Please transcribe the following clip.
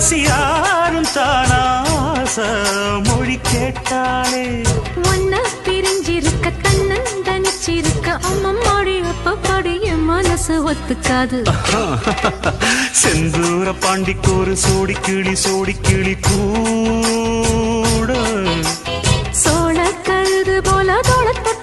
பசியாரும் தானாச மொழி கேட்டாலே ஒன்ன பிரிஞ்சிருக்க தன்னந்தனிச்சிருக்க அம்மம்மாடி அப்பப்படி என் மனசு ஒத்துக்காது செந்தூர பாண்டிக்கு ஒரு சோடி கிளி கூட சோழ கழுது போல தோளத்து